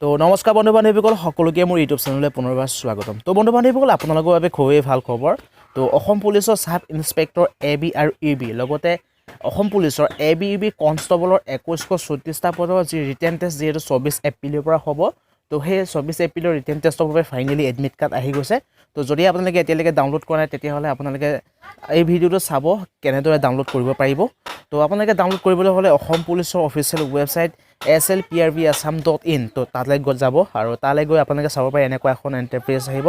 তো নমস্কাৰ বন্ধু বান্ধৱীসকল সকলোকে মোৰ ইউটিউব চেনেললৈ পুনৰবাৰ স্বাগতম। তো বন্ধু বান্ধৱীসকল আপোনালোকৰ বাবে খুবেই ভাল খবৰ। তো অসম পুলিচৰ সাব ইন্সপেক্টৰ AB আৰু UB লগতে অসম পুলিচৰ AB UB কনষ্টেবলৰ 2134টা পদৰ যি ৰিটেন টেষ্ট যিহেতু 24 এপ্ৰিলৰ পৰা হ'ব। তো সেই 24 এপ্ৰিলৰ ৰিটেন টেষ্টৰ বাবে ফাইনেলি এডমিট কাৰ্ড আহি গৈছে। তো যদি আপোনালোকে এতিয়ালৈকে ডাউনলোড কৰা নাই তেতিয়াহ'লে আপোনালোকে এই ভিডিঅ'টো চাব কেনেদৰে ডাউনলোড কৰিব পাৰিব। তো আপোনালোকে ডাউনলোড কৰিবলৈ হ'লে অসম পুলিচৰ অফিচিয়েল ৱেবছাইট slprbassam.in তো তালৈ যাব আৰু তালৈ গৈ আপোনালোকে চাব পাৰে এনেকুৱা এখন ইণ্টাৰফেচ আহিব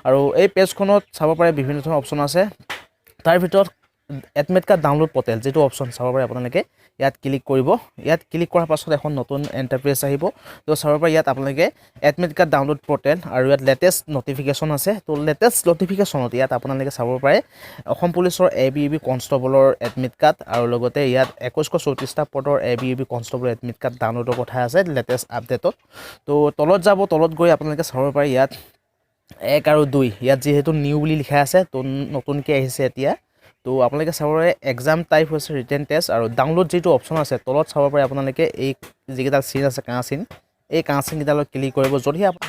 আৰু এই পেজখনত চাব পাৰে বিভিন্ন ধৰণৰ অপশ্যন আছে। তাৰ ভিতৰত এডমিট কাৰ্ড ডাউনলোড পৰ্টেল যিটো অপশ্যন চাব পাৰে আপোনালোকে ইয়াত ক্লিক কৰিব। ইয়াত ক্লিক কৰাৰ পাছত এখন নতুন ইণ্টাৰফেচ আহিব। তো চাব পাৰে ইয়াত আপোনালোকে এডমিট কাৰ্ড ডাউনলোড পৰ্টেল আৰু ইয়াত লেটেষ্ট নটিফিকেশ্যন আছে। তো লেটেষ্ট নটিফিকেশ্যনত ইয়াত আপোনালোকে চাব পাৰে অসম পুলিচৰ AB UB কনষ্টেবলৰ এডমিট কাৰ্ড আৰু লগতে ইয়াত 2134টা পদৰ AB UB কনষ্টেবলৰ এডমিট কাৰ্ড ডাউনলোডৰ কথা আছে লেটেষ্ট আপডেটত। তো তলত যাব, তলত গৈ আপোনালোকে চাব পাৰে ইয়াত 1 আৰু 2 ইয়াত যিহেতু নিউ বুলি লিখা আছে তো নতুনকৈ আহিছে এতিয়া। তো আপোনালোকে চাব পাৰে এক্সাম টাইপ হৈছে ৰিটেন টেষ্ট আৰু ডাউনলোড যিটো অপশ্যন আছে তলত চাব পাৰে আপোনালোকে এই যিকেইটা চিন আছে কাঁ চিন এই কাঁ চিনকেইটালৈ ক্লিক কৰিব।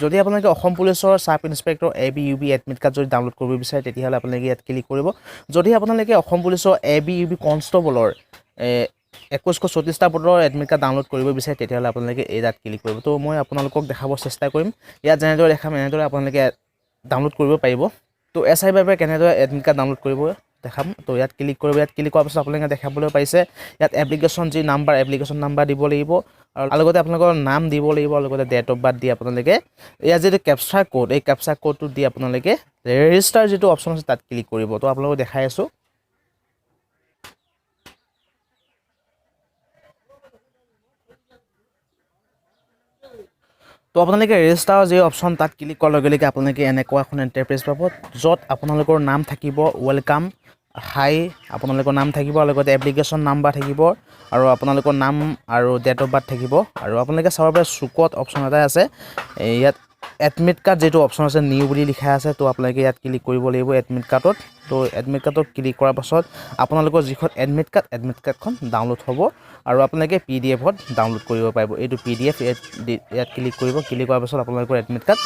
যদি আপোনালোকে অসম পুলিচৰ sub inspector AB UB admit card যদি ডাউনলোড কৰিব বিচাৰে তেতিয়াহ'লে আপোনালোকে ইয়াত ক্লিক কৰিব। যদি আপোনালোকে অসম পুলিচৰ AB UB কনষ্টেবলৰ 2134টা পদৰ এডমিট কাৰ্ড ডাউনলোড কৰিব বিচাৰে তেতিয়াহ'লে আপোনালোকে এই তাত ক্লিক কৰিব। তো মই আপোনালোকক দেখাব চেষ্টা কৰিম। ইয়াত যেনেদৰে দেখাম এনেদৰে আপোনালোকে ডাউনলোড কৰিব পাৰিব। তো SI বাবে কেনেদৰে এডমিট কাৰ্ড ডাউনলোড কৰিব দেখাম। তো ইয়াত ক্লিক কৰিব। ইয়াত ক্লিক কৰাৰ পাছত আপোনালোকে দেখাবলৈ পাইছে ইয়াত এপ্লিকেশ্যন যি নাম্বাৰ এপ্লিকেশ্যন নাম্বাৰ দিব লাগিব আৰু লগতে আপোনালোকৰ নাম দিব লাগিব আৰু লগতে ডেট অফ বাৰ্থ দি আপোনালোকে ইয়াত যিটো কেপচা কোড এই কেপচা কোডটো দি আপোনালোকে ৰেজিষ্টাৰ যিটো অপশ্যন আছে তাত ক্লিক কৰিব। তো আপোনালোকক দেখাই আছোঁ। তো আপোনালোকে ৰেজিষ্টাৰৰ যি অপশ্যন তাত ক্লিক কৰাৰ লগে লগে আপোনালোকে এনেকুৱা এখন ইণ্টাৰফেচ পাব য'ত আপোনালোকৰ নাম থাকিব ৱেলকাম হাই আপোনালোকৰ নাম থাকিব আৰু লগতে এপ্লিকেশ্যন নাম্বাৰ থাকিব আৰু আপোনালোকৰ নাম আৰু ডেট অফ বাৰ্থ থাকিব আৰু আপোনালোকে চাব পাৰে চুকত অপশ্যন এটা আছে ইয়াত এডমিট কাৰ্ড যিটো অপশ্যন আছে নিউ বুলি লিখা আছে। তো আপোনালোকে ইয়াত ক্লিক কৰিব লাগিব এডমিট কাৰ্ডত। তো এডমিট কাৰ্ডত ক্লিক কৰাৰ পাছত আপোনালোকৰ যিখন এডমিট কাৰ্ডখন ডাউনলোড হ'ব আৰু আপোনালোকে PDF-ত ডাউনলোড কৰিব পাৰিব। এইটো PDF ইয়াত ক্লিক কৰিব। ক্লিক কৰাৰ পাছত আপোনালোকৰ এডমিট কাৰ্ড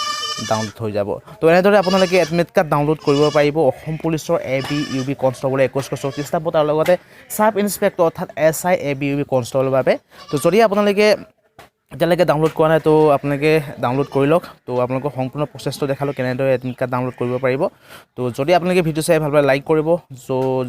ডাউনলোড হৈ যাব। তো এনেদৰে আপোনালোকে এডমিট কাৰ্ড ডাউনলোড কৰিব পাৰিব অসম পুলিচৰ AB UB কনষ্টেবলৰ 2134টা পদ আৰু লগতে সাব ইন্সপেক্টৰ অৰ্থাৎ SI AB UB কনষ্টেবলৰ বাবে। তো যদি আপোনালোকে এতিয়ালৈকে ডাউনলোড কৰা নাই তো আপোনালোকে ডাউনলোড কৰি লওক। তো আপোনালোকৰ সম্পূৰ্ণ প্ৰচেছটো দেখালোঁ কেনেদৰে এডমিট কাৰ্ড ডাউনলোড কৰিব পাৰিব। তো যদি আপোনালোকে ভিডিঅ' চাই ভাল পায় লাইক কৰিব।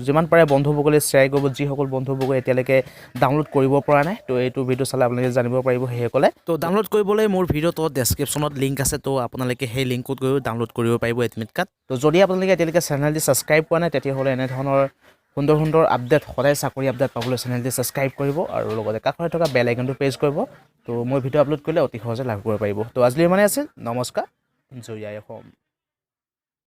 যিমান পাৰে বন্ধুসকলে শ্বেয়াৰ কৰিব যিসকল বন্ধুসকলে এতিয়ালৈকে ডাউনলোড কৰিব পৰা নাই। তো এইটো ভিডিঅ' চালে আপোনালোকে জানিব পাৰিব সেইসকলে। তো ডাউনলোড কৰিবলৈ মোৰ ভিডিঅ'টো ডেছক্ৰিপশ্যনত লিংক আছে। তো আপোনালোকে সেই লিংকত গৈ ডাউনলোড কৰিব পাৰিব এডমিট কাৰ্ড। তো যদি আপোনালোকে এতিয়ালৈকে চেনেলটি ছাবস্ক্ৰাইব কৰা নাই তেতিয়াহ'লে এনেধৰণৰ সুন্দৰ সুন্দৰ আপডেট সদায় চাকৰি আপডেট পাবলৈ চেনেলটি ছাবস্ক্ৰাইব কৰিব আৰু লগতে কাষতে থকা বেল আইকনটো প্ৰেছ কৰিব। তো মই ভিডিঅ' আপলোড কৰিলে অতি সহজে লাভ কৰিব পাৰিব। তো আজিলৈ মানে আছিল। নমস্কাৰ। জয় আই অসম।